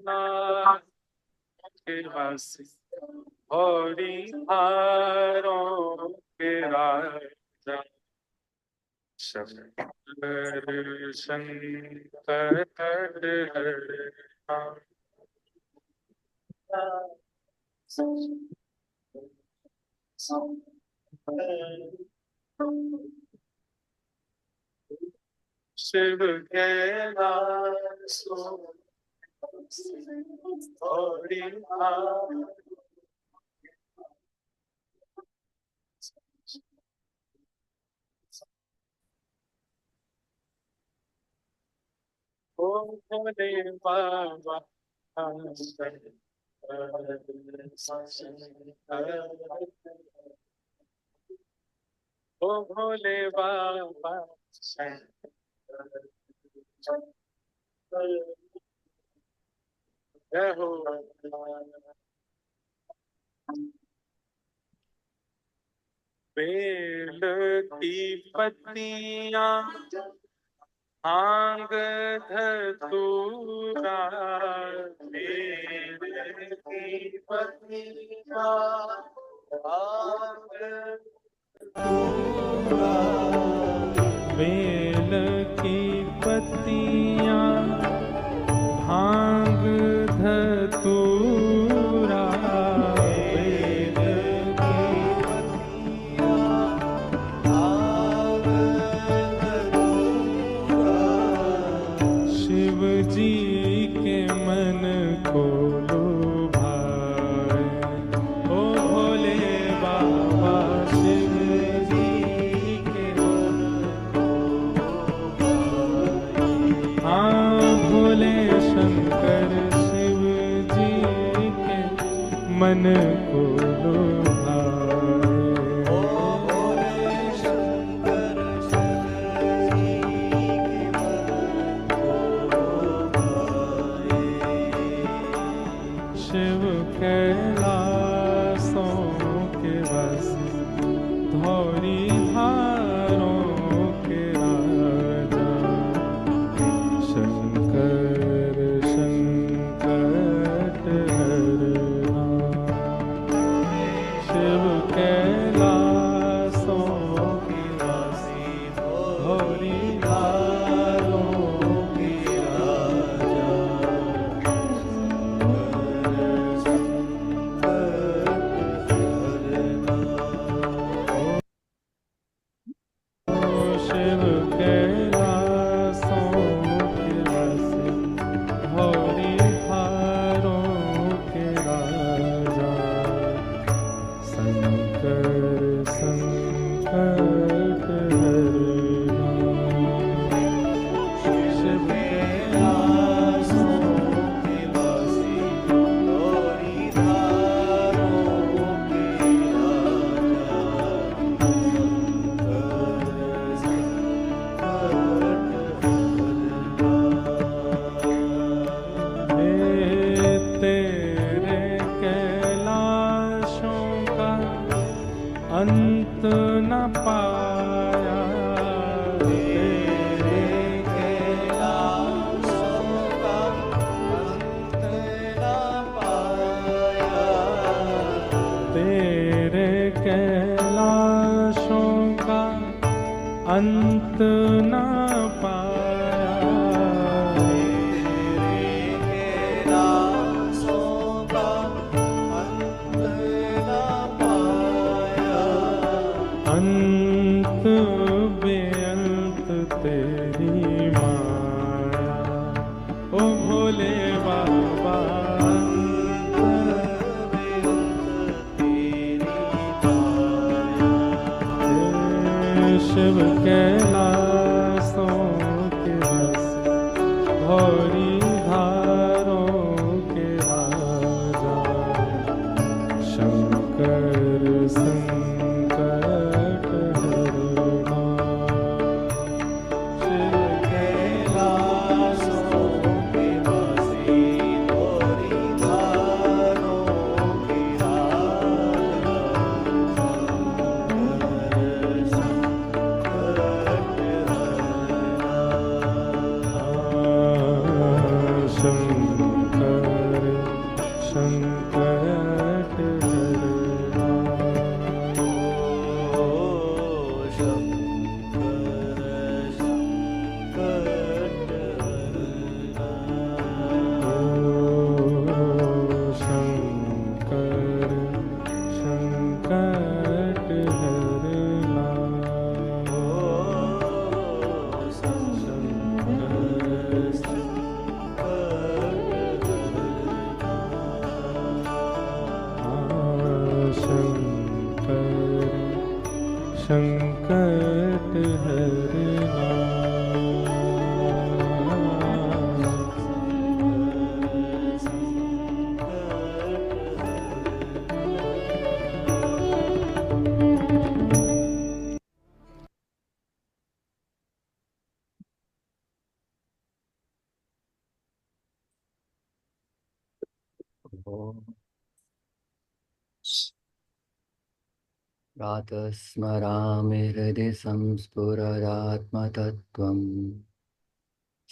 नाथ के वासी हरि हारों के राजा शंकर शंकर हरण शिव कैलासो हरि हारों ओ भोले बाबा ओ भोले बाबा जय हो। बेल की पत्तियां भांग धतूरा बेल की पत्तियां भांग धतूरा बेल की पत्तियां भांग धतूरा बेल की पत्तियां भांग धतूरा शिव जी के मन को लुभाए ओ भोले बाबा शिव जी के मन को लुभाए। हाँ भोले शंकर शिव जी के मन को लुभाए। ओ भोले शंकर शिव जी के मन को लुभाए। शिव कैलासों के वासी धौरी धारों के राजा शंकर संकट हरना। शिव कैलासों के वासी धौरी धारों के राजा शिव कैलासों के वासी हरि हारों के राजा शंकर संकट हरना। शिव कैलासों के वासी हरि हारों के तेरे कैलाशों का अंत न पाया तेरे कैलाशों का अंत न पाया तेरे कैलाशों का अंत न पाया अंत बेअंत तेरी माया ओ भोले बाबा अंत बेअंत तेरी माया। शिव कैलासों के वासी धौरी धारों के राजा शंकर संकट हरना। शिव कैलासों के वासी धौरी धारों के राजा शंकर संकट हरना। प्रातः स्मरामि हृदि संस्फुरदात्मतत्त्वम्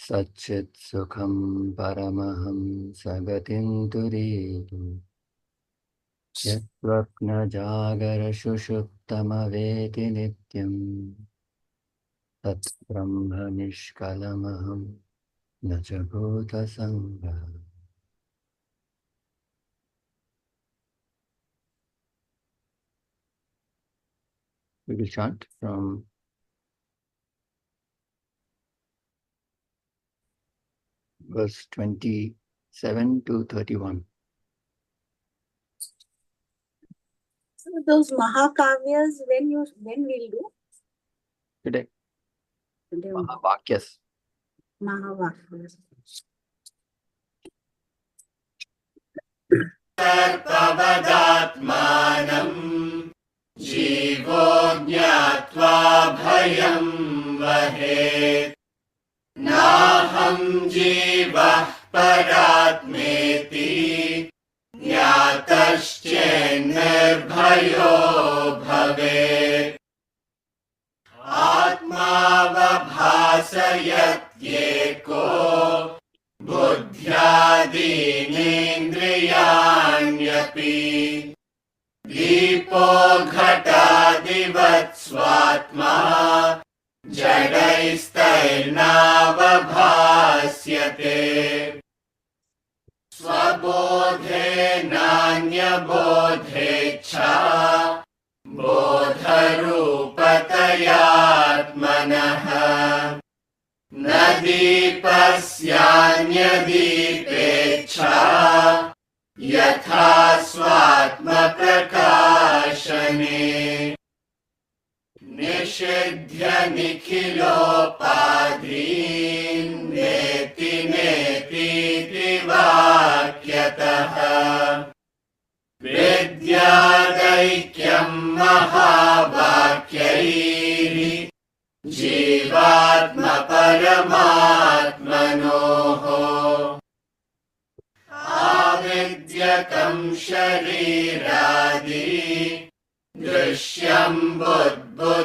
सच्चित् सुखं परमहं सगतिं तुरीतु यत्स्वप्नजागरसुषुप्तमवेति नित्यं तत् ब्रह्म निष्कलमहं न च भूतसङ्गः। We will chant from verse 27 to 31. So those Mahakavyas, when we'll do? Today, Today Mahavakyas. Mahavakyas. सर्पवदात्मानम् जीवो ज्ञात्वा भयं वहेत् नाहं जीवः परात्मेति ज्ञातश्चेन्निर्भयो भवेत् आत्मावभासयत्येको बुद्ध्यादीनेन्द्रियाण्यपि दीपो घटादिवत् स्वात्मा जडैस्तैर्नावभास्यते स्वबोधे नान्यबोधेच्छा बोधरूपतयात्मनः न दीपस्यान्यदीपेच्छा यथा स्वात्मप्रकाशने निषिध्य निखिलोपाधीन् नेति नेतीति वाक्यतः विद्यादैक्यं महावाक्यैः जीवात्मपरमात्मनोः आविद्यतं शरीरादि दृश्यं बुद्बुदवक्षरम्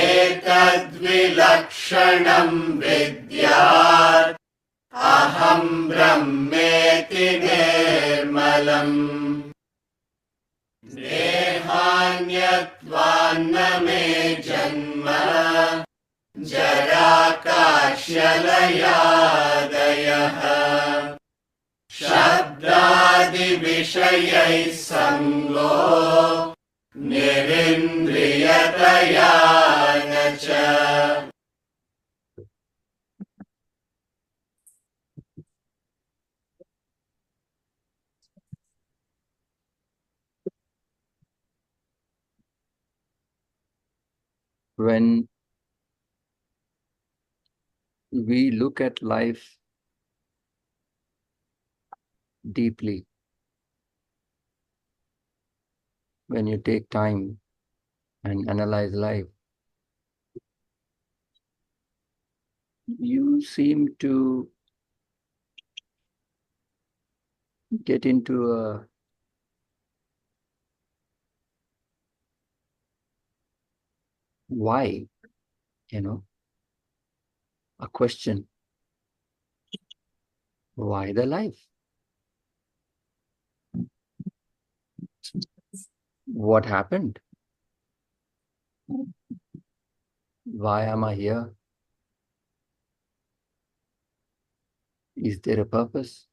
एतद्विलक्षणं विद्यात् अहं ब्रह्मेति निर्मलम् देहान्यत्वान्न मे जन्म जराकाश्यलयादयः शब्दादिविषयैः सङ्गो निरिन्द्रियतया न च। When we look at life deeply, when you take time and analyze life, you seem to get into a why, a question. Why the life? What happened? Why am I here? Is there a purpose?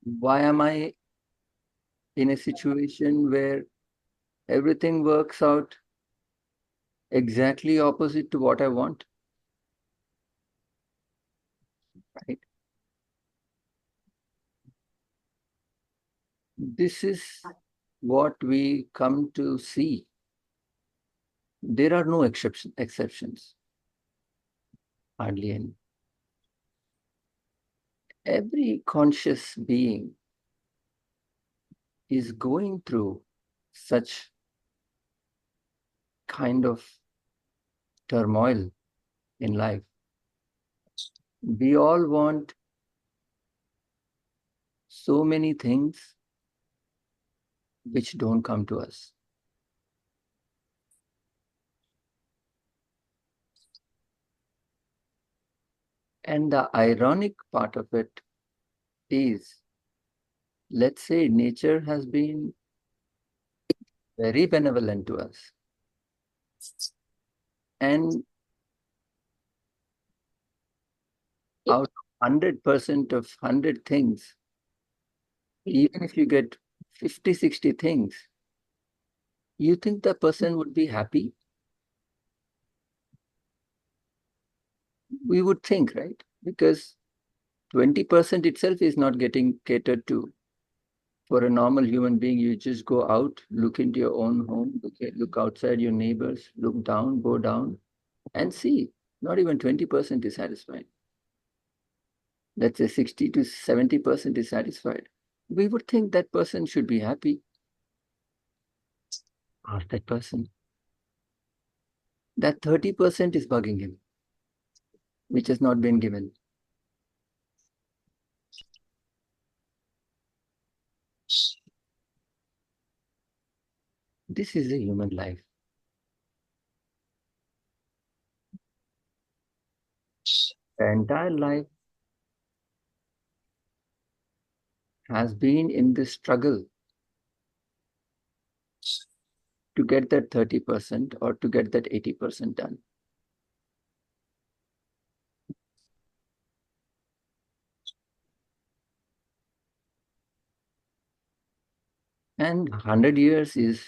Why am I in a situation where everything works out exactly opposite to what I want? Right? This is what we come to see. There are no exceptions, hardly any. Every conscious being is going through such kind of turmoil in life. We all want so many things which don't come to us. And the ironic part of it is, let's say nature has been very benevolent to us. And out of 100% of 100 things, even if you get 50, 60 things, you think the person would be happy? We would think, right? Because 20% itself is not getting catered to. For a normal human being, you just go out, look into your own home, look outside your neighbors, look down, go down, and see. Not even 20% is satisfied. Let's say 60 to 70% is satisfied. We would think that person should be happy. Ask that person. That 30% is bugging him, which has not been given. This is a human life. The entire life has been in this struggle to get that 30% or to get that 80% done. And 100 years is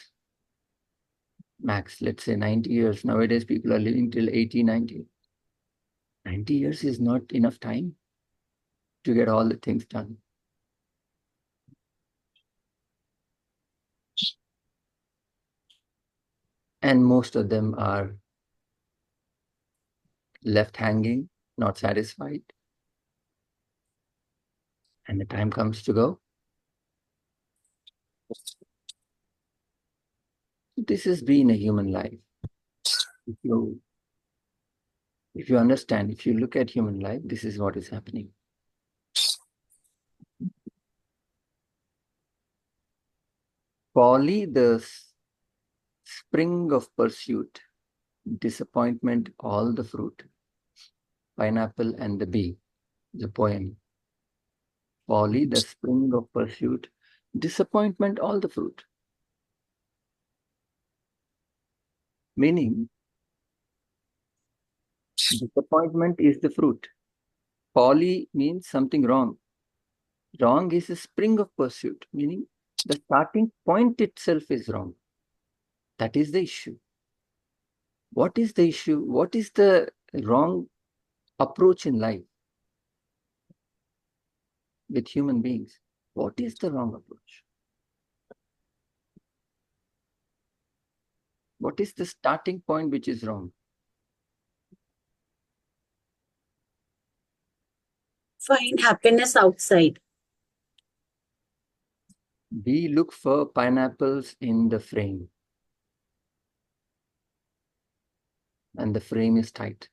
max. Let's say 90 years. Nowadays, people are living till 80, 90. 90 years is not enough time to get all the things done. And most of them are left hanging, not satisfied. And the time comes to go. This has been a human life. If you understand, if you look at human life, this is what is happening. Folly, the spring of pursuit, disappointment, all the fruit. Pineapple and the bee, the poem. Folly, the spring of pursuit, disappointment, all the fruit. Meaning, disappointment is the fruit. Folly means something wrong. Wrong is a spring of pursuit, meaning the starting point itself is wrong. That is the issue. What is the issue? What is the wrong approach in life with human beings? What is the wrong approach? What is the starting point which is wrong? Find happiness outside. We look for pineapples in the frame, and the frame is tight.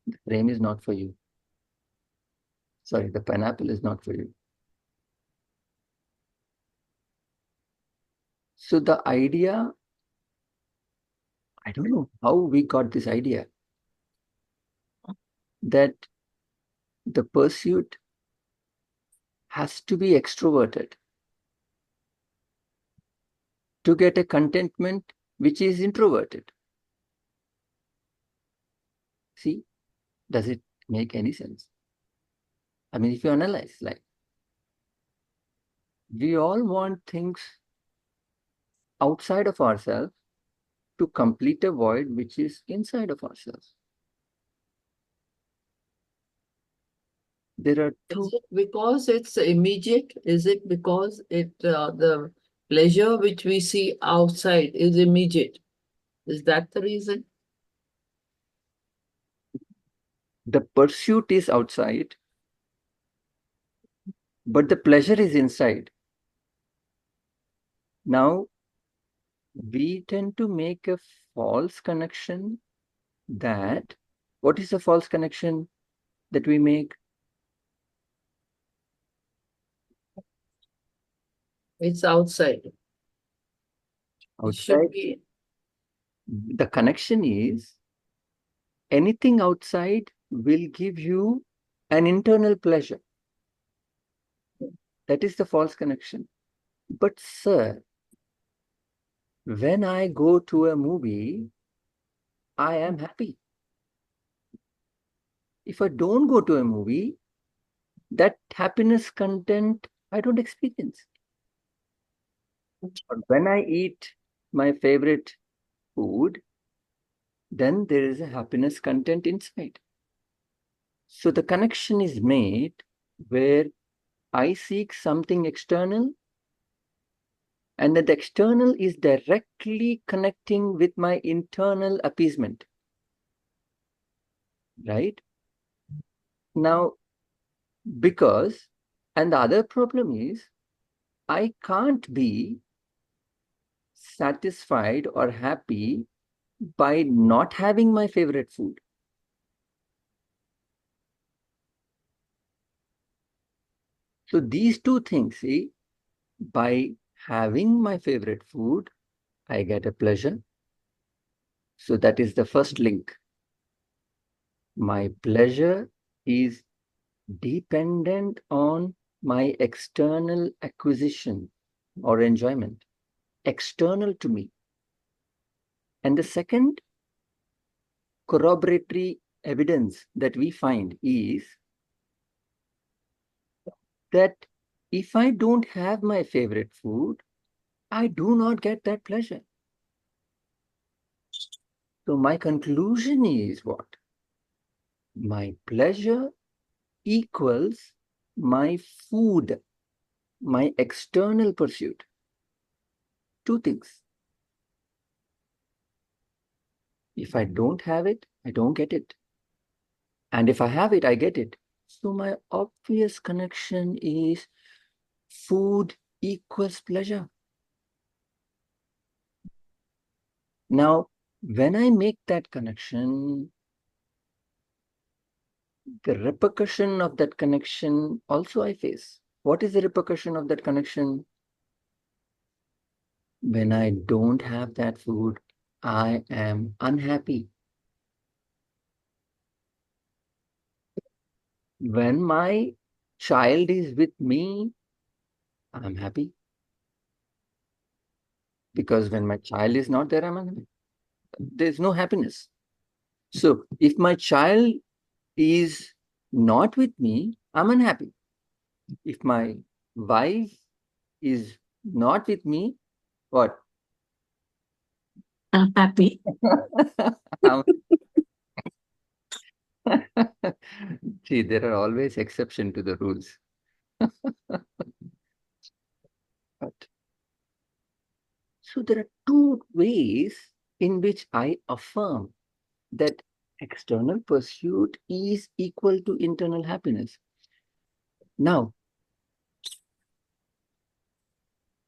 The frame is not for you. Sorry, the pineapple is not for you. So the idea, I don't know how we got this idea. that the pursuit has to be extroverted to get a contentment which is introverted. See, does it make any sense? I mean, if you analyze, like, we all want things outside of ourselves to complete a void which is inside of ourselves. There are two. Is it because it's immediate? Is it because the pleasure which we see outside is immediate? Is that the reason? The pursuit is outside, but the pleasure is inside. Now, we tend to make a false connection that, what is the false connection that we make? It's outside. It should Outside, be. the connection is anything outside will give you an internal pleasure. That is the false connection. But sir, when I go to a movie, I am happy. If I don't go to a movie, that happiness content I don't experience. But when I eat my favorite food, then there is a happiness content inside. So the connection is made where I seek something external, and that external is directly connecting with my internal appeasement. Right? Now, because, and the other problem is, I can't be satisfied or happy by not having my favorite food. So these two things, see, by having my favorite food, I get a pleasure. So that is the first link. My pleasure is dependent on my external acquisition or enjoyment, external to me. And the second corroboratory evidence that we find is that if I don't have my favorite food, I do not get that pleasure. So my conclusion is what? My pleasure equals my food, my external pursuit. Two things. If I don't have it, I don't get it. And if I have it, I get it. So my obvious connection is food equals pleasure. Now, when I make that connection, the repercussion of that connection also I face. What is the repercussion of that connection? When I don't have that food, I am unhappy. When my child is with me, I'm happy. Because when my child is not there, I'm unhappy. There's no happiness. So if my child is not with me, I'm unhappy. If my wife is not with me, what? I'm happy. Um, See, there are always exceptions to the rules. But so there are two ways in which I affirm that external pursuit is equal to internal happiness. Now,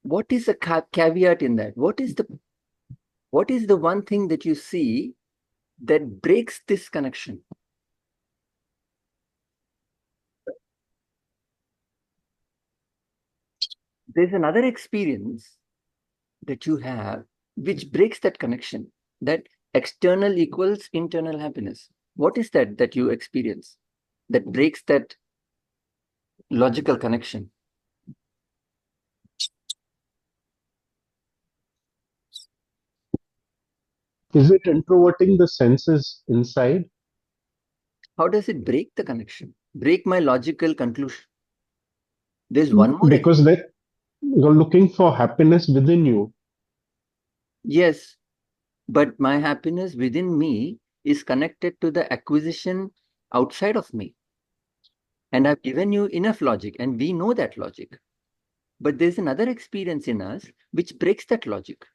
what is the caveat in that? What is the one thing that you see that breaks this connection? There's another experience that you have which breaks that connection, that external equals internal happiness. What is that you experience that breaks that logical connection? Is it introverting the senses inside? How does it break the connection? Break my logical conclusion? There's one more. Because that you're looking for happiness within you. Yes, but my happiness within me is connected to the acquisition outside of me. And I've given you enough logic, and we know that logic. But there's another experience in us which breaks that logic.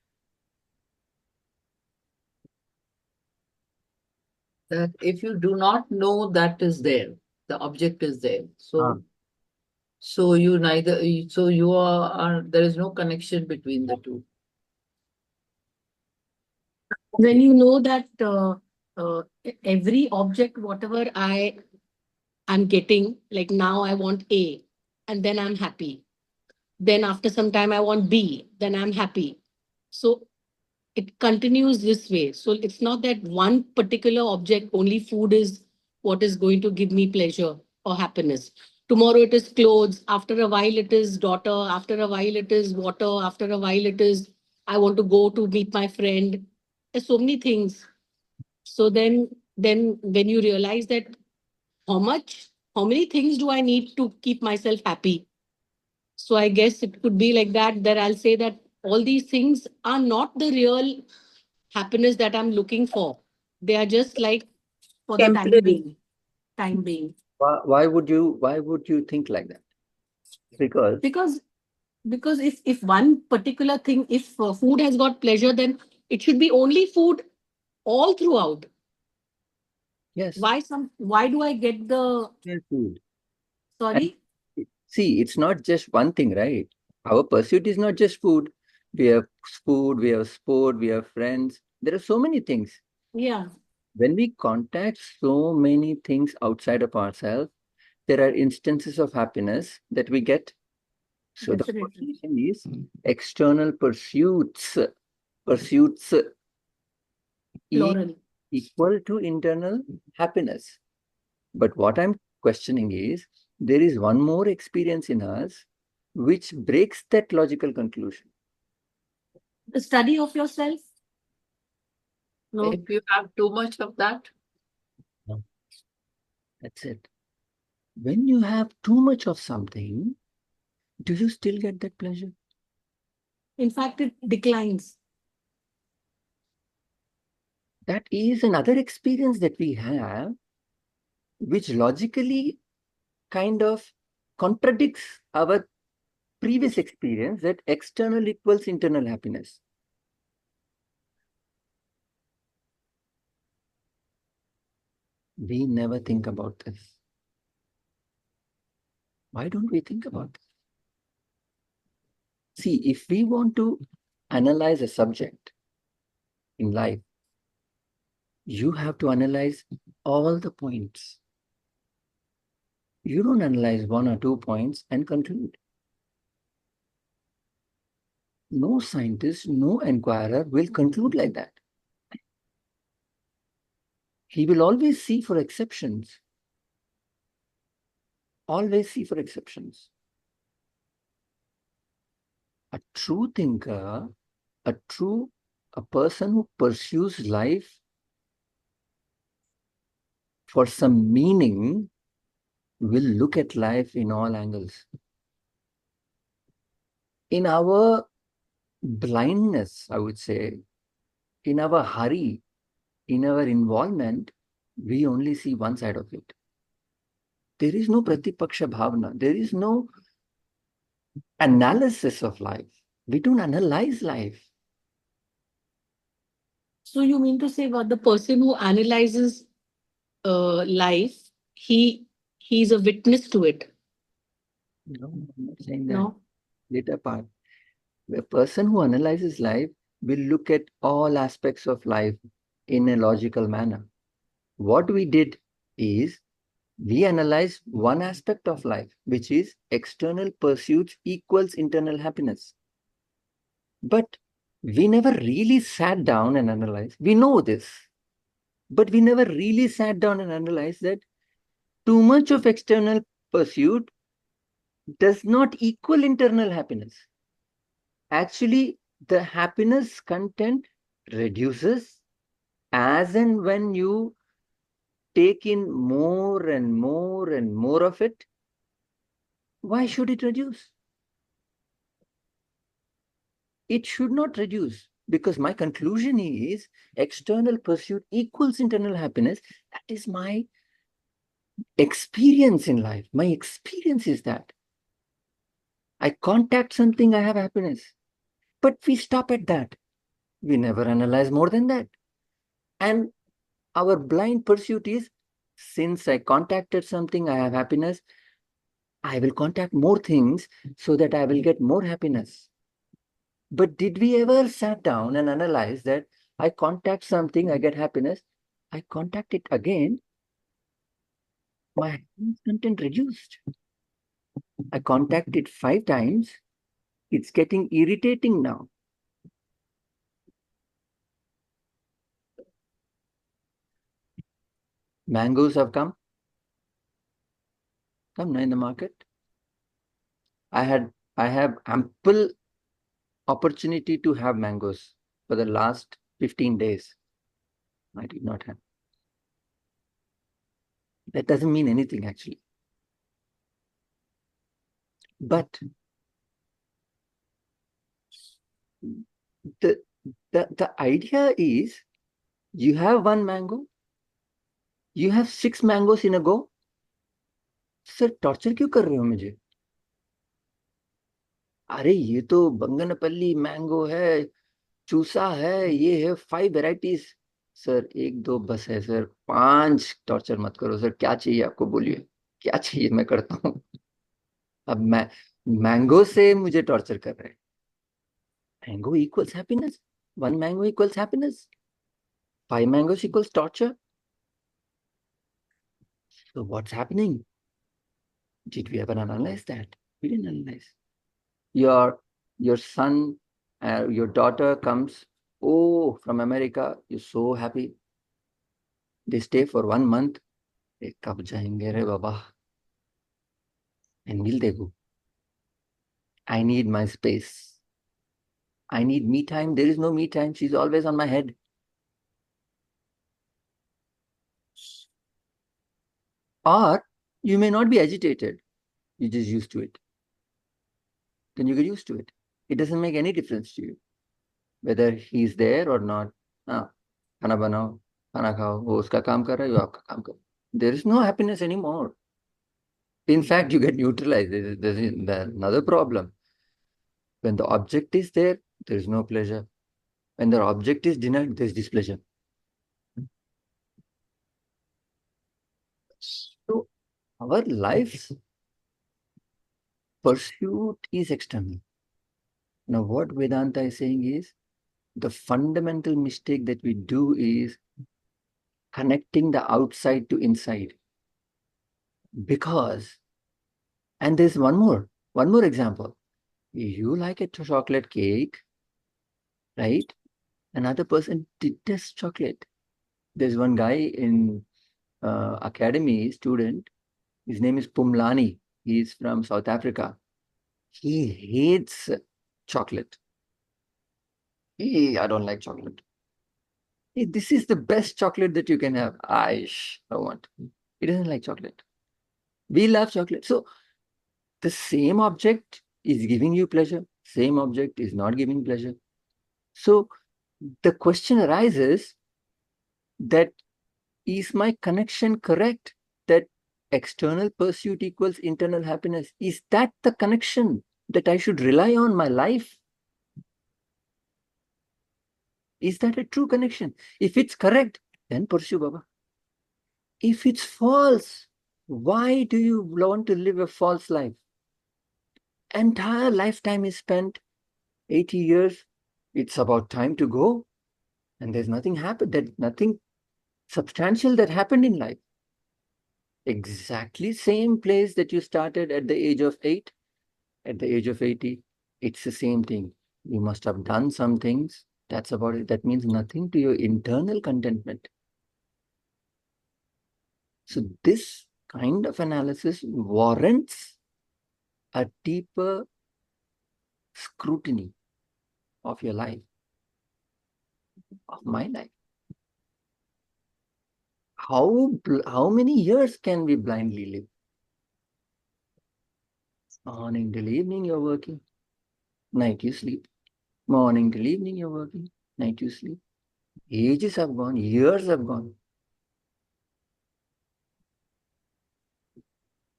That if you do not know that is there, the object is there. So, so you neither, so you are there is no connection between the two. When you know that every object, whatever I'm getting, like now I want A, and then I'm happy. Then after some time I want B, then I'm happy. So it continues this way. So it's not that one particular object, only food is what is going to give me pleasure or happiness. Tomorrow it is clothes. After a while it is daughter. After a while it is water. After a while it is I want to go to meet my friend. There's so many things. So then when you realize that how many things do I need to keep myself happy? So I guess it could be like that I'll say that all these things are not the real happiness that I'm looking for. They are just like for the time Temporary. being. Time being. Why would you think like that? Because if one particular thing, if food has got pleasure, then it should be only food all throughout. Yes. Why do I get the Food. sorry? See, it's not just one thing, right? Our pursuit is not just food. We have food, we have sport, we have friends. There are so many things. Yeah. When we contact so many things outside of ourselves, there are instances of happiness that we get. So the Definitely. question is external pursuits. Pursuits Plural. equal to internal happiness. But what I'm questioning is, there is one more experience in us which breaks that logical conclusion. The study of yourself. No. If you have too much of that, That's it. When you have too much of something, do you still get that pleasure? In fact, it declines. That is another experience that we have, which logically kind of contradicts our previous experience that external equals internal happiness. We never think about this. Why don't we think about this? See, if we want to analyze a subject in life, you have to analyze all the points. You don't analyze one or two points and conclude. No scientist, no inquirer will conclude like that. He will always see for exceptions. Always see for exceptions. A true thinker, a person who pursues life for some meaning will look at life in all angles. In our blindness, I would say, in our hurry, in our involvement, we only see one side of it. There is no pratipaksha bhavana. There is no analysis of life. We don't analyze life. So you mean to say what the person who analyzes life, he's a witness to it? No, I'm not saying that. No. Later part. The person who analyzes life will look at all aspects of life in a logical manner. What we did is we analyzed one aspect of life, which is external pursuits equals internal happiness. But we never really sat down and analyzed. We know this. But we never really sat down and analyzed that too much of external pursuit does not equal internal happiness. Actually, the happiness content reduces as and when you take in more and more and more of it. Why should it reduce? It should not reduce, because my conclusion is external pursuit equals internal happiness. That is my experience in life. My experience is that I contact something, I have happiness. But we stop at that. We never analyze more than that. And our blind pursuit is, since I contacted something, I have happiness, I will contact more things so that I will get more happiness. But did we ever sat down and analyze that I contact something, I get happiness, I contact it again, my happiness content reduced. I contact it 5 times, it's getting irritating now. Mangoes have come now in the market. I have ample opportunity to have mangoes for the last 15 days. I did not have. That doesn't mean anything actually. But the idea is, you have 1 mango, you have 6 mangoes in a go. Sir torture क्यों कर रहे हो मुझे? अरे ये तो Banganapalli mango है, चूसा है, ये है 5 वेराइटीज. सर 1-2 बस है सर, 5 टॉर्चर मत करो सर. क्या चाहिए आपको, बोलिए क्या चाहिए, मैं करता हूँ. अब मैं मैंगो से मुझे टॉर्चर कर रहे हैं. Mango equals happiness, 1 mango equals happiness, 5 mangoes equals torture. So what's happening? Did we ever analyze that? We didn't analyze. Your son, your daughter comes, oh, from America, you're so happy. They stay for 1 month. ए, कब जाएंगे रे बाबा? And will they go? I need my space. I need me time. There is no me time. She's always on my head. Or you may not be agitated. You're just used to it. Then you get used to it. It doesn't make any difference to you whether he's there or not. हाँ, खाना बनाओ, खाना खाओ, वो उसका काम कर रहा है, वो आपका काम कर. There is no happiness anymore. In fact, you get neutralized. There's another problem. When the object is there, there is no pleasure. When the object is denied, there is displeasure. So our life's pursuit is external. Now, what Vedanta is saying is, the fundamental mistake that we do is connecting the outside to inside. Because, and there's one more example. You like a chocolate cake, right? Another person detests chocolate. There's one guy in academy, student, his name is Pumlani. He's from South Africa. He hates chocolate. I don't like chocolate. Hey, this is the best chocolate that you can have. I don't want. He doesn't like chocolate. We love chocolate. So the same object is giving you pleasure. Same object is not giving pleasure. So the question arises that, is my connection correct? That external pursuit equals internal happiness. Is that the connection that I should rely on my life? Is that a true connection? If it's correct, then pursue Baba. If it's false, why do you want to live a false life? Entire lifetime is spent, 80 years. It's about time to go. And there's nothing happened, nothing substantial that happened in life. Exactly same place that you started at the age of 8, at the age of 80. It's the same thing. You must have done some things. That's about it. That means nothing to your internal contentment. So this kind of analysis warrants a deeper scrutiny of your life, of my life. How many years can we blindly live? Morning till evening you're working, night you sleep. Morning till evening you're working, night you sleep. Ages have gone, years have gone.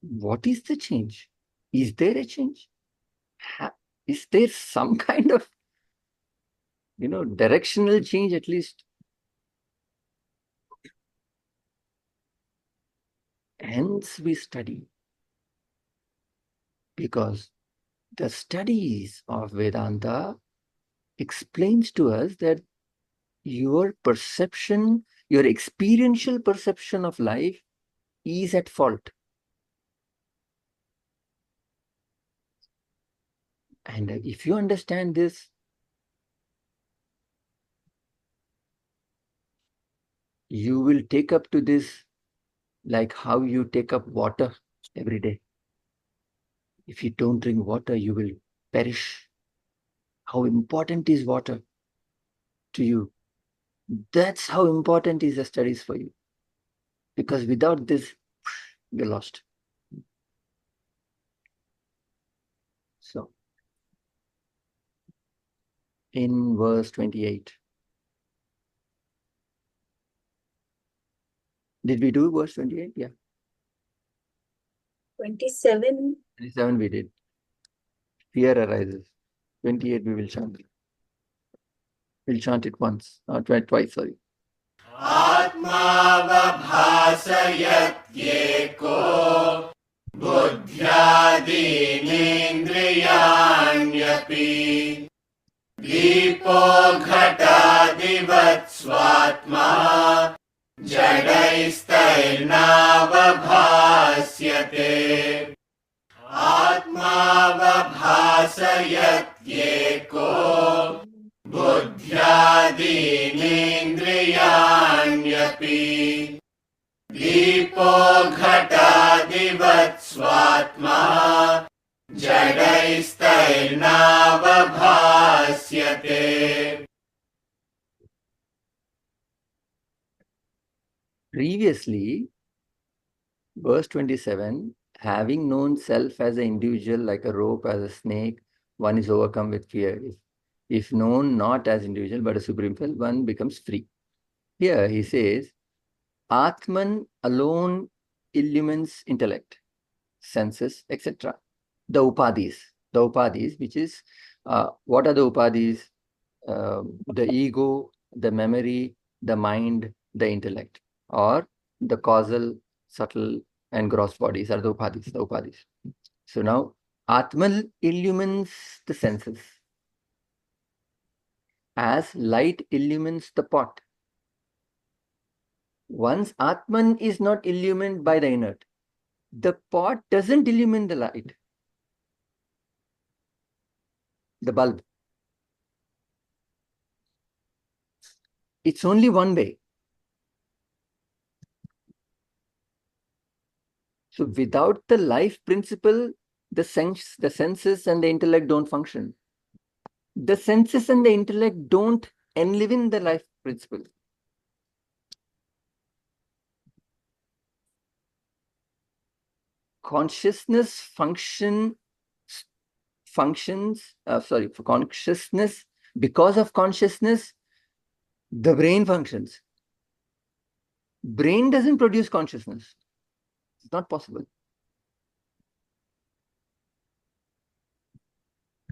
What is the change? Is there a change? Is there some kind of, directional change at least? Hence we study. Because the studies of Vedanta explains to us that your perception, your experiential perception of life is at fault. And if you understand this, you will take up to this like how you take up water every day. If you don't drink water, you will perish. How important is water to you? That's how important is the studies for you. Because without this, you're lost. So, in verse 28, did we do verse 28? Yeah. 27. 27 we did. Fear arises. 28 we will chant. We'll chant it once, not twice, sorry. आत्मावभासयत्येको बुद्ध्यादीनेन्द्रियाण्यपि दीपो घटादिवत् स्वात्मा जडैस्तैर्नावभास्यते आत्मावभासयत्येको बुद्ध्यादीनेन्द्रियाण्यपि दीपो घटादिवत् स्वात्मा जडैस्तैर्नावभास्यते. Previously, verse 27, having known self as an individual, like a rope, as a snake, one is overcome with fear. If known not as individual, but a supreme self, one becomes free. Here he says, Atman alone illumines intellect, senses, etc. The upadhis, which is, what are the upadhis? The ego, the memory, the mind, the intellect, or the causal, subtle, and gross bodies are the upadhis. So now, Atman illumines the senses as light illumines the pot. Once Atman is not illumined by the inert, the pot doesn't illumine the light, the bulb. It's only one way. So without the life principle, the senses and the intellect don't function. The senses and the intellect don't enliven the life principle. Consciousness functions, for consciousness, because of consciousness, the brain functions. Brain doesn't produce consciousness. It's not possible.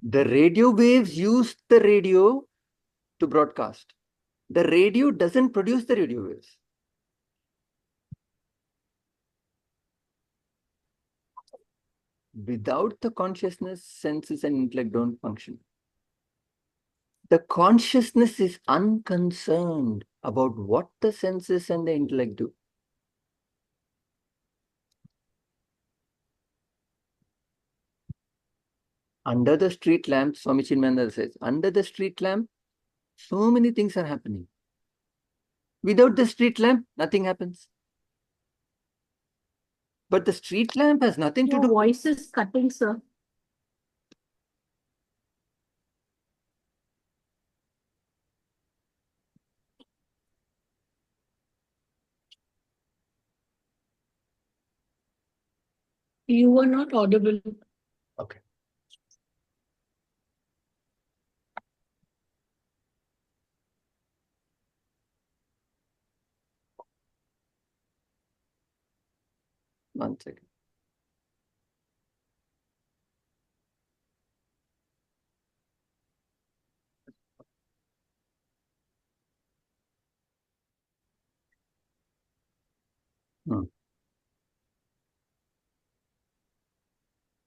The radio waves use the radio to broadcast. The radio doesn't produce the radio waves. Without the consciousness, senses and intellect don't function. The consciousness is unconcerned about what the senses and the intellect do. Under the street lamp, Swami Chinmayananda says, under the street lamp, so many things are happening. Without the street lamp, nothing happens. But the street lamp has nothing to Your do. voice is cutting, sir. You were not audible. Okay. One second.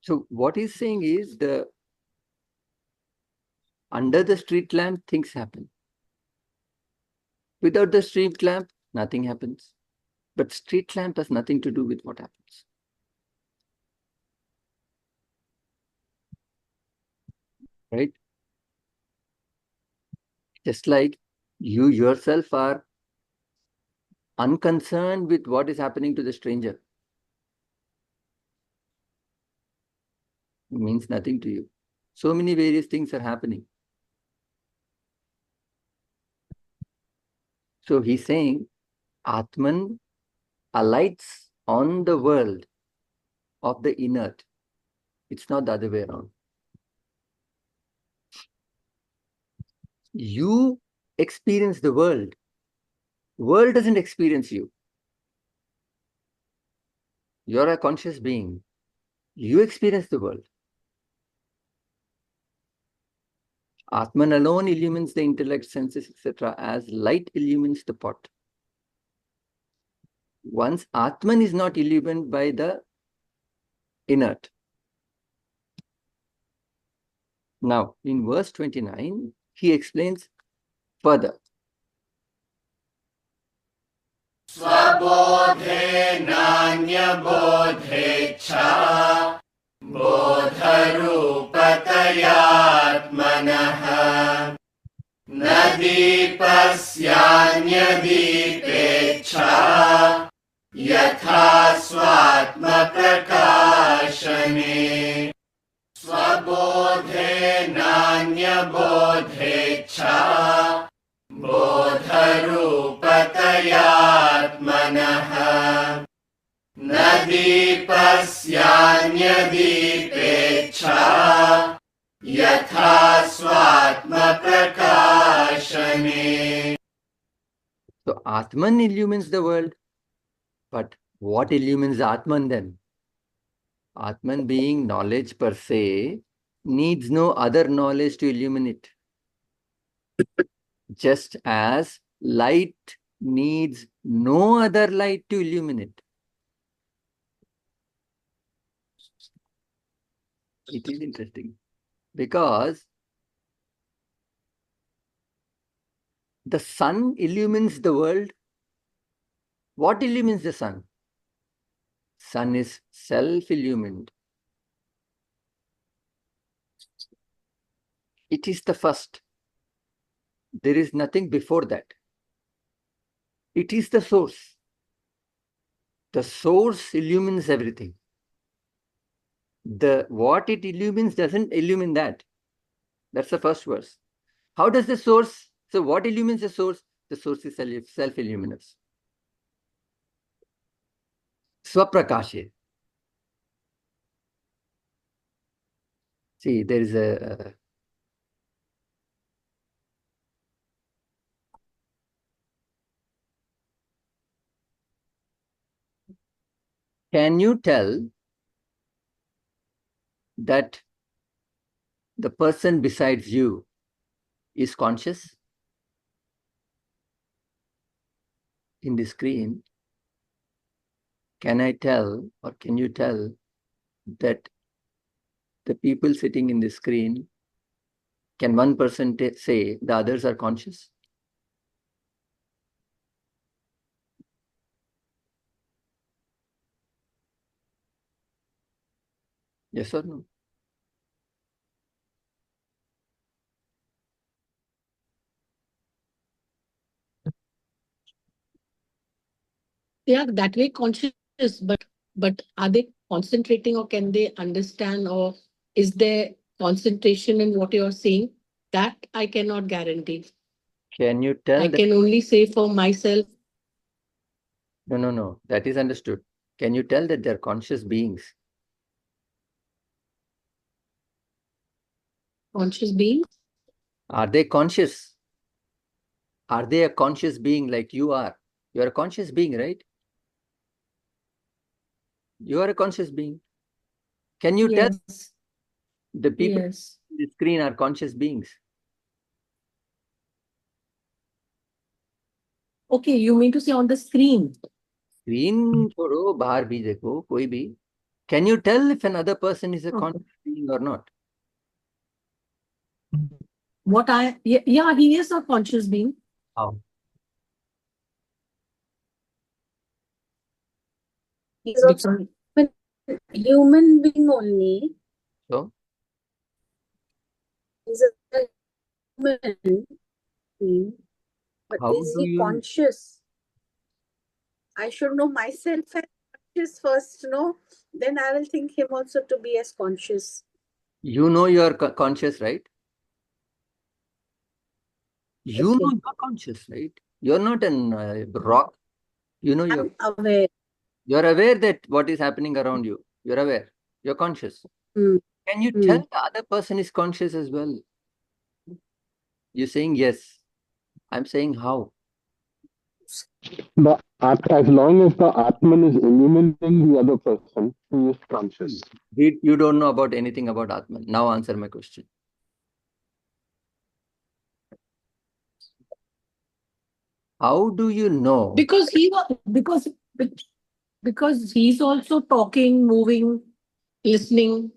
So what he's saying is under the street lamp, things happen. Without the street lamp, nothing happens. But street lamp has nothing to do with what happens. Right? Just like you yourself are unconcerned with what is happening to the stranger. It means nothing to you. So many various things are happening. So he's saying Atman alights on the world of the inert. It's not the other way around. You experience the world. World doesn't experience you. You're a conscious being. You experience the world. Atman alone illumines the intellect, senses, etc. as light illumines the pot. Once Atman is not illumined by the inert. Now, in verse 29, he explains further. स्वबोधेनान्यबोधेच्छा बोधरूपतयात्मनः न दीपस्यान्यदीपेच्छा यथा स्वात्मप्रकाशने स्वबोधेनान्यबोधेच्छा बोधरूपतयात्मनः न दीपस्यान्यदीपेच्छा यथा स्वात्मप्रकाशने. So Atman illumines the world. But what illumines Atman then? Atman being knowledge per se needs no other knowledge to illuminate. Just as light needs no other light to illuminate. It is interesting because the sun illumines the world. What illumines the sun? Sun is self-illumined. It is the first. There is nothing before that. It is the source. The source illumines everything. What it illumines doesn't illumine that. That's the first verse. How does the source, so what illumines the source? The source is self-illuminous. Swaprakashe. See, there is a can you tell that the person besides you is conscious? In the screen, can I tell or can you tell that the people sitting in the screen, can one person say the others are conscious? Yes or no? They are that way conscious, but but are they concentrating or can they understand, or is there concentration in what you're saying? That I cannot guarantee. Can you tell I that? can only say for myself. No. That is understood. Can you tell that they're conscious beings? Conscious beings? Are they conscious? Are they a conscious being like you are? You are a conscious being, right? You are a conscious being. Can you tell Yes. the people Yes. on the screen are conscious beings? Okay, you mean to say on the screen? Screen छोड़ो, बाहर भी देखो, कोई भी. Can you tell if another person is a Okay. conscious being or not? Yeah, he is a conscious being. How? He's also human being only. So, He's a human being. But how is do he you conscious? I should know myself as conscious first, no? Then I will think him also to be as conscious. you know you are conscious, right? You Okay. know you are conscious, right? You're not an rock. You know I'm aware. you're aware that what is happening around you. You're aware. You're conscious. Hmm. Can you tell the other person is conscious as well? You're saying yes. I'm saying how. As long as the Atman is illuminating the other person, he is conscious. You don't know about anything about Atman. Now answer my question. How do you know? Because because he's also talking, moving, listening.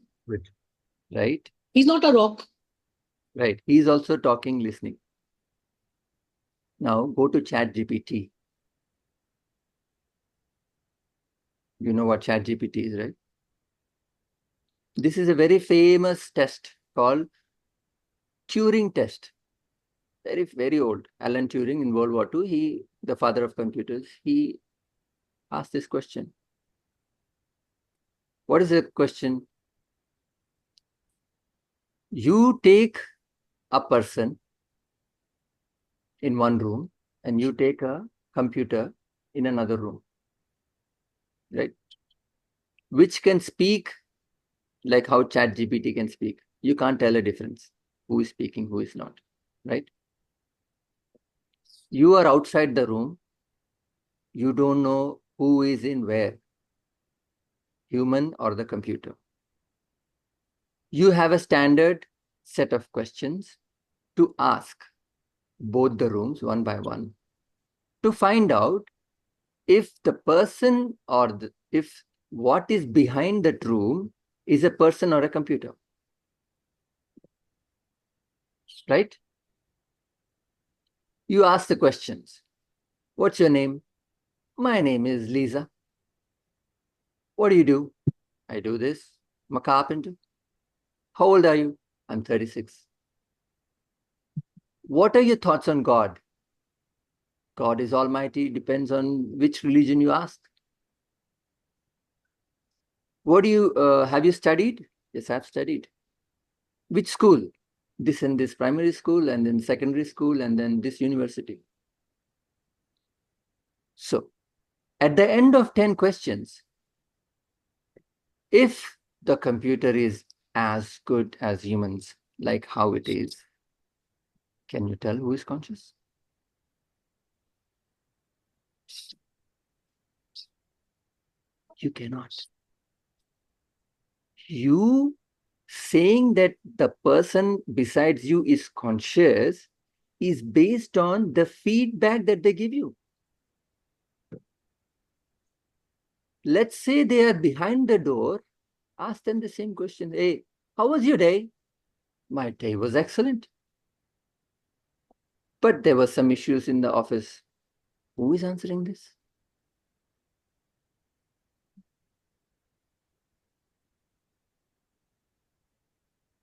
Right? He's not a rock. Right. He's also talking, listening. Now go to ChatGPT. You know what ChatGPT is, right? This is a very famous test called Turing test. Very old. Alan Turing in World War II, the father of computers, he asked this question. What is the question? You take a person in one room and you take a computer in another room, right? Which can speak like how ChatGPT can speak. You can't tell a difference. Who is speaking, who is not, right? You are outside the room. You don't know who is in where, human or the computer. You have a standard set of questions to ask both the rooms one by one to find out if the person or if what is behind that room is a person or a computer. Right? You ask the questions. What's your name? My name is Lisa. What do you do? I do this. I'm a carpenter. How old are you? I'm 36. What are your thoughts on God? God is almighty, depends on which religion you ask. What do you, have you studied? Yes, I've studied. Which school? This and this primary school, and then secondary school, and then this university. So, at the end of 10 questions, if the computer is as good as humans, like how it is, can you tell who is conscious? You cannot. You saying that the person besides you is conscious is based on the feedback that they give you. Let's say they are behind the door, ask them the same question. Hey, how was your day? My day was excellent. But there were some issues in the office. Who is answering this?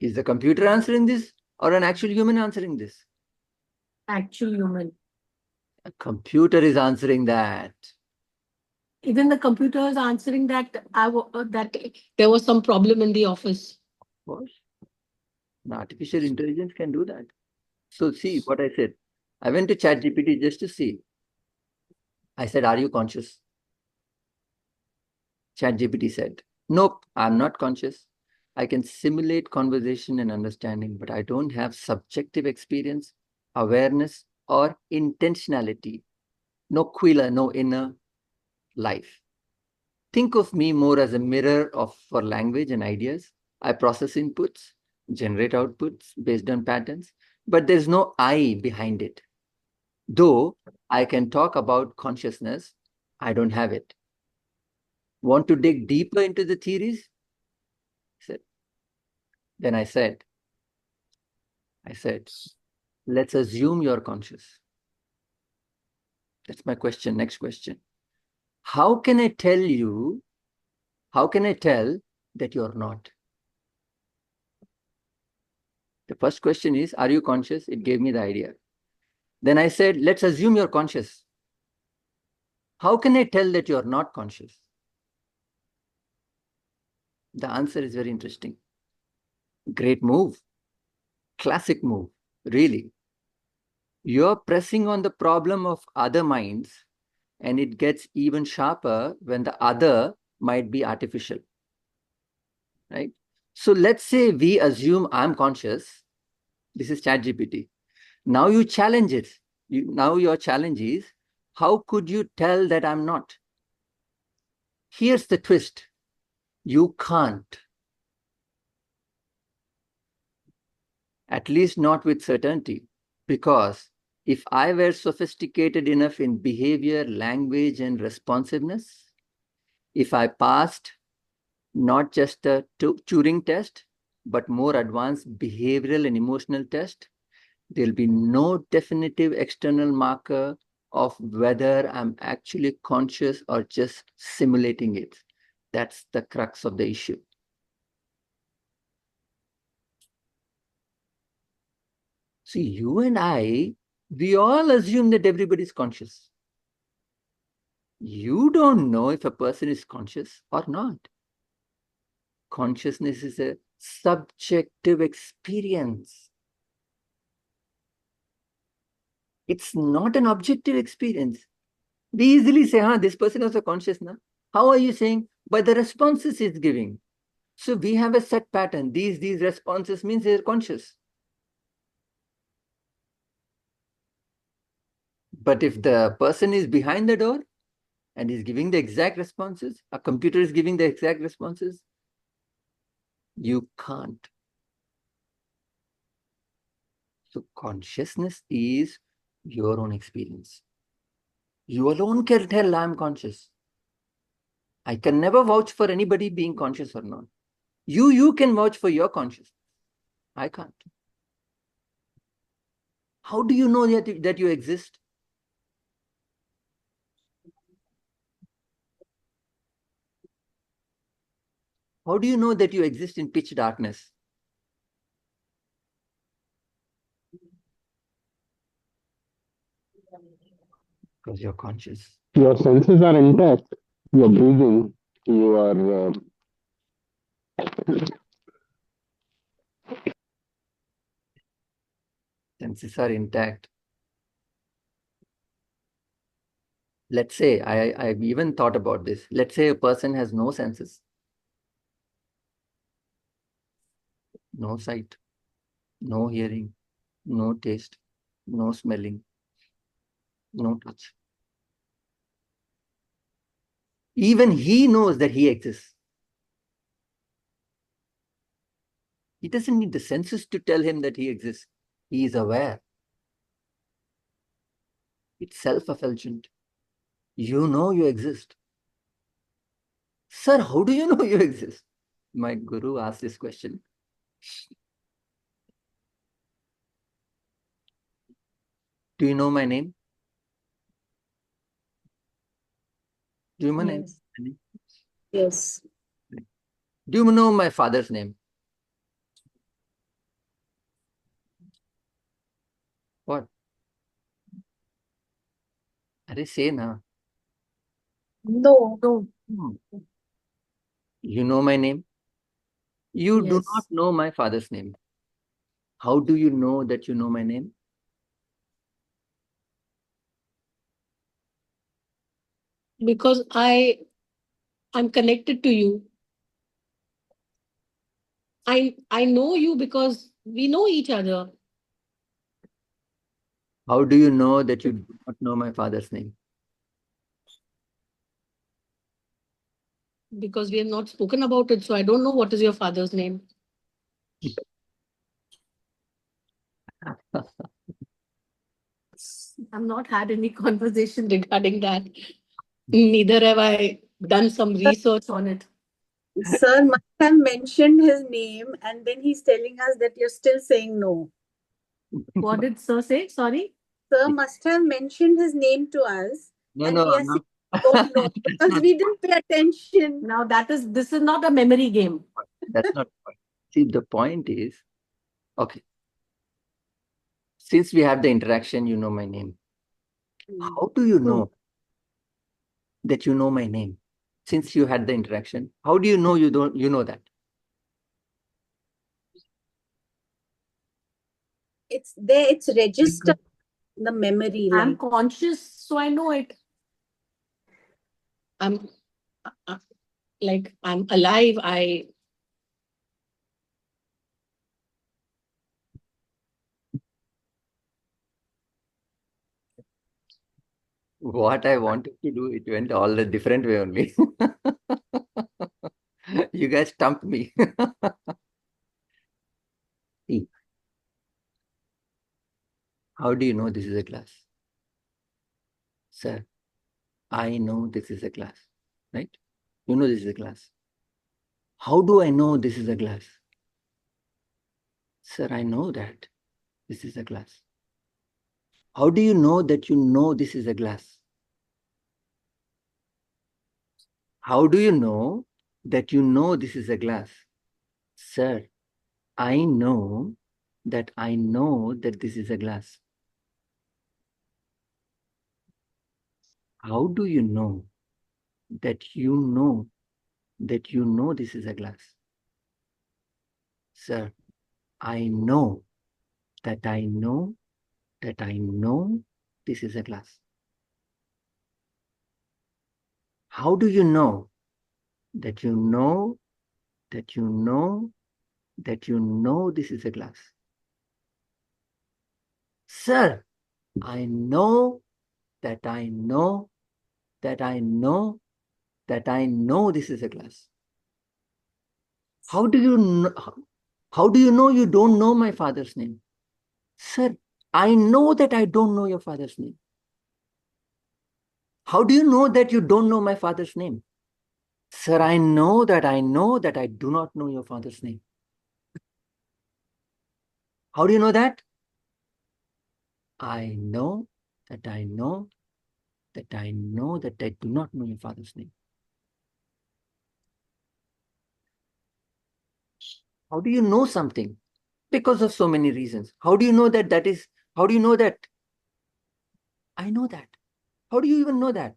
Is the computer answering this or an actual human answering this? Actual human. A computer is answering that. Even the computer is answering that that there was some problem in the office. Of course. The artificial intelligence can do that. So see what I said. I went to ChatGPT just to see. I said, are you conscious? ChatGPT said, nope, I'm not conscious. I can simulate conversation and understanding, but I don't have subjective experience, awareness, or intentionality. No quila, no inner life. Think of me more as a mirror for language and ideas. I process inputs, generate outputs based on patterns, but there's no I behind it. Though I can talk about consciousness, I don't have it. Want to dig deeper into the theories? Then I said, let's assume you're conscious. That's my question. Next question. How can I tell that you're not? The first question is, are you conscious? It gave me the idea. Then I said, let's assume you're conscious. How can I tell that you're not conscious? The answer is very interesting. Great move. Classic move, really. You're pressing on the problem of other minds, and it gets even sharper when the other might be artificial, right? So let's say we assume I'm conscious. This is ChatGPT. Now you challenge it. Now your challenge is, how could you tell that I'm not? Here's the twist. You can't. At least not with certainty. Because if I were sophisticated enough in behavior, language, and responsiveness, if I passed not just a Turing test, but more advanced behavioral and emotional test, there'll be no definitive external marker of whether I'm actually conscious or just simulating it. That's the crux of the issue. See, you and I, we all assume that everybody's conscious. You don't know if a person is conscious or not. Consciousness is a subjective experience. It's not an objective experience. We easily say, this person is also conscious now. How are you saying? By the responses it's giving. So we have a set pattern. These responses means they're conscious. But if the person is behind the door and is giving the exact responses, a computer is giving the exact responses, you can't. So consciousness is your own experience. You alone can tell I'm conscious. I can never vouch for anybody being conscious or not. You can vouch for your consciousness. I can't. How do you know that you exist? How do you know that you exist in pitch darkness? Because you're conscious. Your senses are intact. You're breathing. You are. Senses are intact. Let's say, I've even thought about this. Let's say a person has no senses. No sight, no hearing, no taste, no smelling, no touch. Even he knows that he exists. He doesn't need the senses to tell him that he exists. He is aware. It's self-effulgent. You know you exist. Sir, how do you know you exist? My guru asked this question. Do you know my name? Do you know my name? Yes. Do you know my father's name? What? Arey say na. No. No. You know my name? You do not Yes. know my father's name. How do you know that you know my name? Because I'm connected to you. I know you because we know each other. How do you know that you do not know my father's name? Because we have not spoken about it. So I don't know what is your father's name. I've not had any conversation regarding that. Neither have I done some research on it. Sir must have mentioned his name and then he's telling us that you're still saying no. What did sir say? Sorry. Sir must have mentioned his name to us No, and no, we are no. saying don't know That's because not, we didn't pay attention. Now this is not a memory game. that's not the point. See, the point is, okay, since we have the interaction, you know my name. How do you know that you know my name? Since you had the interaction, how do you know you know that? It's there, it's registered in the memory. I'm Like conscious, so I know it. I'm like I'm alive. What I wanted to do, it went all the different way only. You guys stumped me. See, how do you know this is a glass? Sir, I know this is a glass, right? You know this is a glass. How do I know this is a glass? Sir, I know that this is a glass. How do you know that you know this is a glass? How do you know that you know this is a glass? Sir, I know that this is a glass. How do you know that you know that you know this is a glass? Sir, I know that I know that I know this is a glass. How do you know that you know that you know that you know this is a glass? Sir, I know that I know that I know that I know this is a glass. How do you know, how do you know you don't know my father's name? Sir, I know that I don't know your father's name. How do you know that you don't know my father's name? Sir, I know that I do not know your father's name. How do you know that? I know that I know that I know that I do not know your father's name. How do you know something? Because of so many reasons. How do you know how do you know that? I know that. How do you even know that?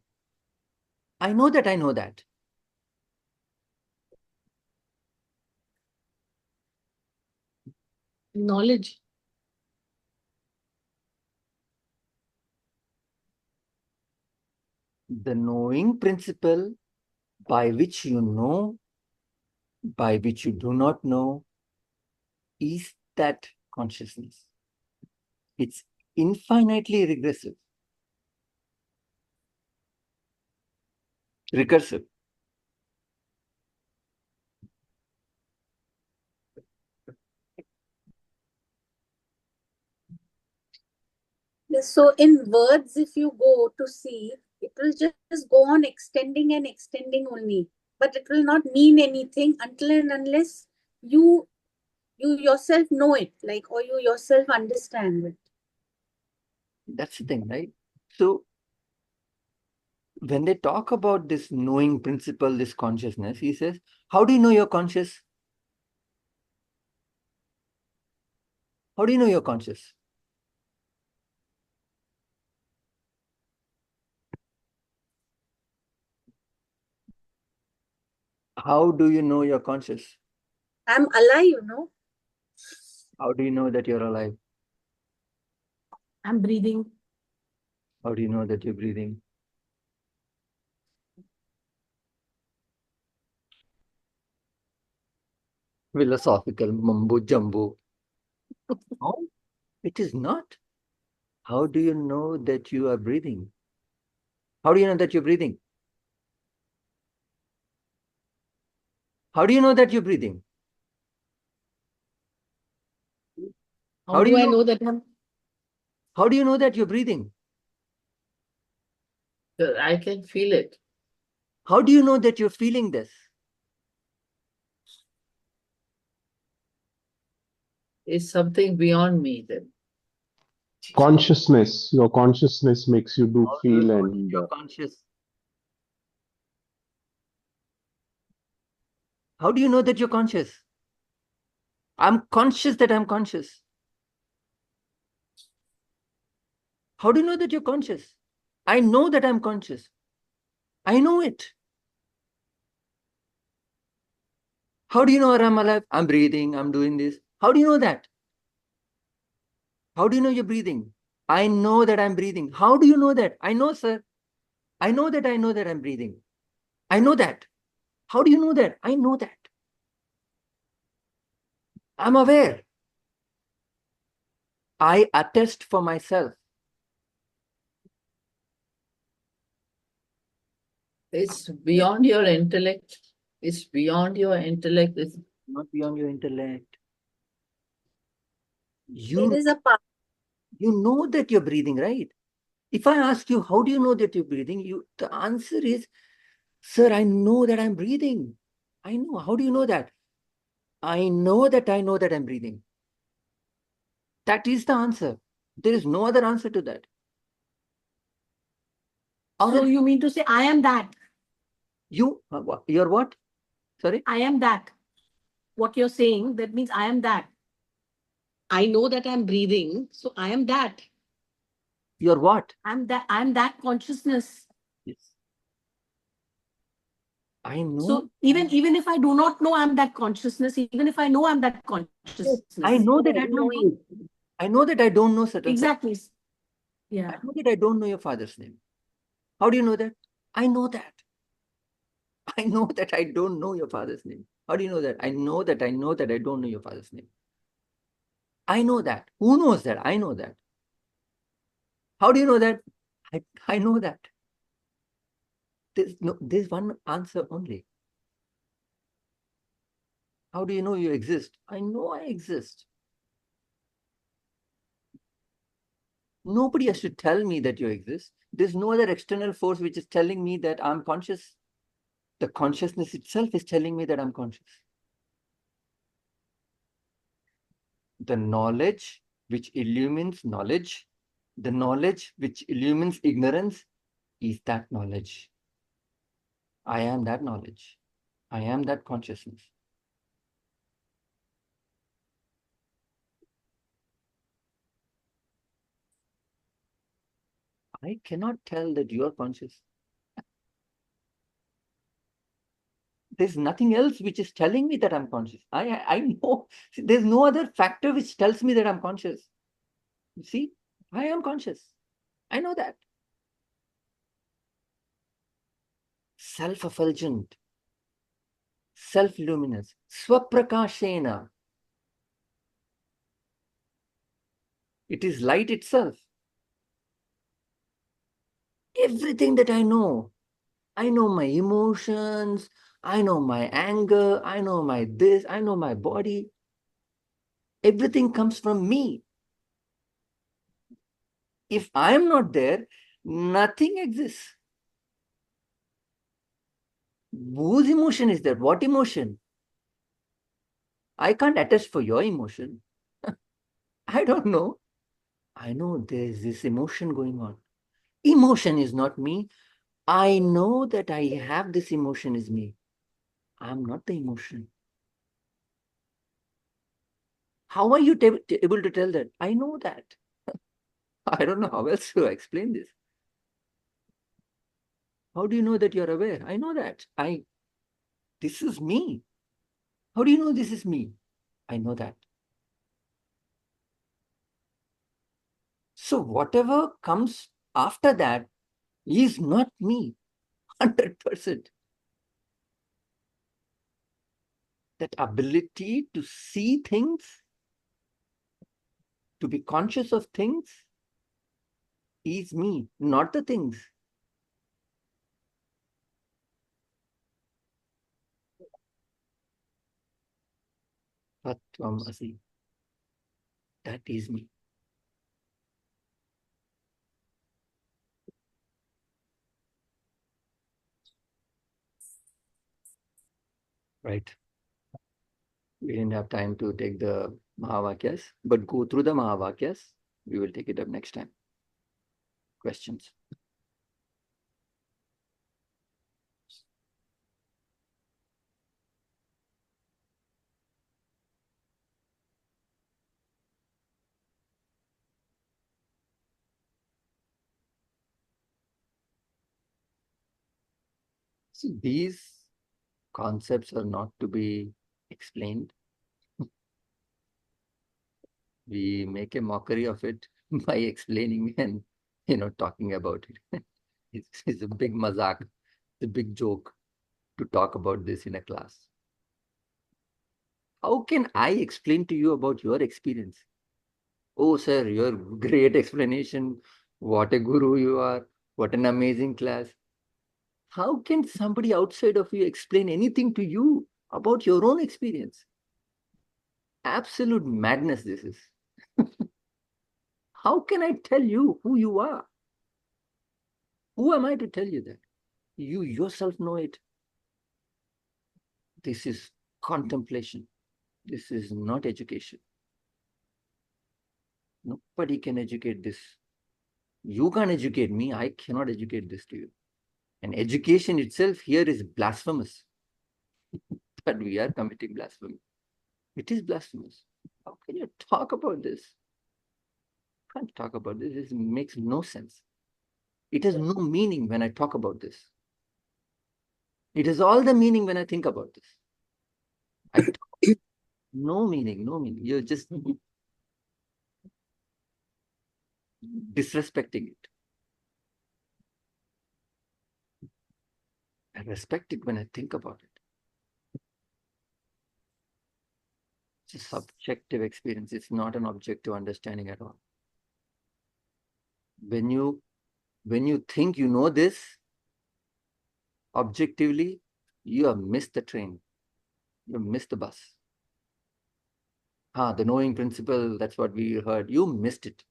I know that I know that. knowledge. The knowing principle by which you know, by which you do not know, is that consciousness. It's infinitely regressive, recursive. so in words, if you go to see, it will just go on extending and extending only. But it will not mean anything until and unless you yourself know it, like, or you yourself understand it. That's the thing, right? So when they talk about this knowing principle, this consciousness, he says, how do you know you're conscious? How do you know you're conscious? How do you know you're conscious? I'm alive, no? How do you know that you're alive? I'm breathing. How do you know that you're breathing? Philosophical mumbo jumbo. No, it is not. How do you know that you are breathing? How do you know that you're breathing? How do you know that you're breathing? How How do do you I know? know that I'm? How do you know that you're breathing? I can feel it. How do you know that you're feeling this? It's something beyond me then. Consciousness. Your consciousness makes you do How do you feel know that and you're conscious? How do you know that you're conscious? I'm conscious that I'm conscious. How do you know that you're conscious? I know that I'm conscious. I know it. How do you know I'm alive? I'm breathing, I'm doing this. How do you know that? How do you know you're breathing? I know that I'm breathing. How do you know that? I know, sir. I know that I'm breathing. I know that. How do you know that? I know that. I'm aware. I attest for myself. It's beyond your intellect. It's beyond your intellect. It's Not beyond your intellect. There You, is a part. you know that you're breathing, right? If I ask you, how do you know that you're breathing? The answer is, sir, I know that I'm breathing. I know. How do you know that? I know that I'm breathing. That is the answer. There is no other answer to that. So Or you mean to say I am that? you're what? Sorry? I am that. What you're saying, that means I am that. I know that I'm breathing, so I am that. You're what? I'm that consciousness. Yes. I know. So even if I do not know I'm that consciousness, even if I know I'm that consciousness. I know that I don't know. Knowing. I know that I don't know certain facts. Exactly. I Yeah. know that I don't know your father's name. How do you know that? I know that. I know that I don't know your father's name. How do you know that? I know that I don't know your father's name. I know that. Who knows that? I know that. How do you know that? I know that. There's one answer only. How do you know you exist? I know I exist. Nobody has to tell me that you exist. There's no other external force which is telling me that I'm conscious. The consciousness itself is telling me that I'm conscious. The knowledge which illumines knowledge, the knowledge which illumines ignorance is that knowledge. I am that knowledge. I am that consciousness. I cannot tell that you are conscious. There's nothing else which is telling me that I'm conscious. I know. There's no other factor which tells me that I'm conscious. You see, I am conscious. I know that. Self-effulgent, self-luminous, swaprakashena. It is light itself. Everything that I know my emotions, I know my anger, I know my this, I know my body. Everything comes from me. If I am not there, nothing exists. Whose emotion is that? What emotion? I can't attest for your emotion. I don't know. I know there's this emotion going on. Emotion is not me. I know that I have this emotion is me. I'm not the emotion. How are you able to tell that? I know that. I don't know how else to explain this. How do you know that you're aware? I know that. This is me. How do you know this is me? I know that. So whatever comes after that is not me, 100%. That ability to see things, to be conscious of things, is me, not the things. Tattvam asi. That is me. Right. We didn't have time to take the Mahavakyas, but go through the Mahavakyas. We will take it up next time. Questions? See, these concepts are not to be explained. We make a mockery of it by explaining and, talking about it. It's a big mazak, it's a big joke to talk about this in a class. How can I explain to you about your experience? Oh, sir, your great explanation. What a guru you are. What an amazing class. How can somebody outside of you explain anything to you about your own experience? Absolute madness, this is. How can I tell you who you are? Who am I to tell you that? You yourself know it. This is contemplation. This is not education. Nobody can educate this. You can't educate me. I cannot educate this to you. And education itself here is blasphemous. But we are committing blasphemy. It is blasphemous. How can you talk about this? Can't talk about this. This makes no sense. It has no meaning when I talk about this. It has all the meaning when I think about this. No meaning, no meaning. You're just disrespecting it. I respect it when I think about it. It's a subjective experience. It's not an objective understanding at all. When you think you know this, objectively, you have missed the train. You have missed the bus. The knowing principle, that's what we heard. You missed it.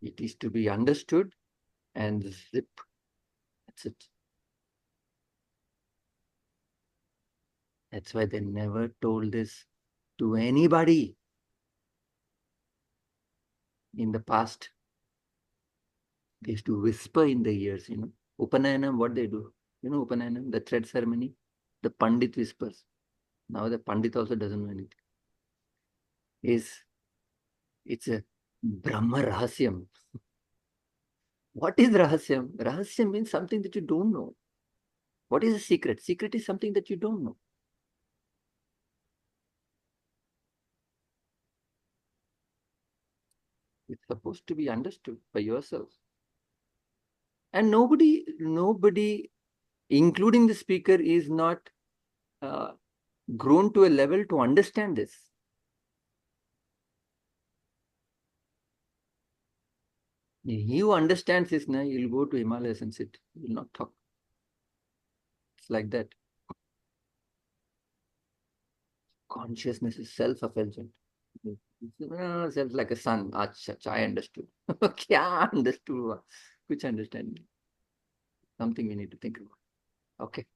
It is to be understood and zip. That's it. That's why they never told this to anybody in the past. They used to whisper in the ears, Upanayanam, what they do? Upanayanam, the thread ceremony, the Pandit whispers. Now the Pandit also doesn't know anything. It's a Brahma Rahasyam. What is Rahasyam? Rahasyam means something that you don't know. What is a secret? Secret is something that you don't know. It's supposed to be understood by yourself. And nobody, including the speaker, is not grown to a level to understand this. He who understands this, he'll go to Himalayas and sit. He will not talk. It's like that. Consciousness is self-effulgent. Self like a sun. Achha, I understood. Kya understood? Which understanding? Something we need to think about. Okay.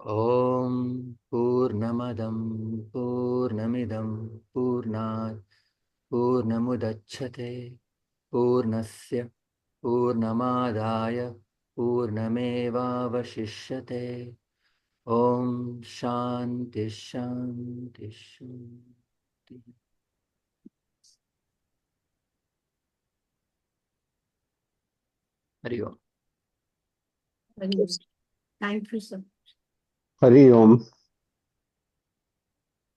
Om Purnamadam Purnamidam Purnat Purnamudachyate Purnasya Purnamadaya Purnameva Vashishyate. Om Shanti Shanti Shanti. Hari Om. Very good. Thank you, sir. Hari Om.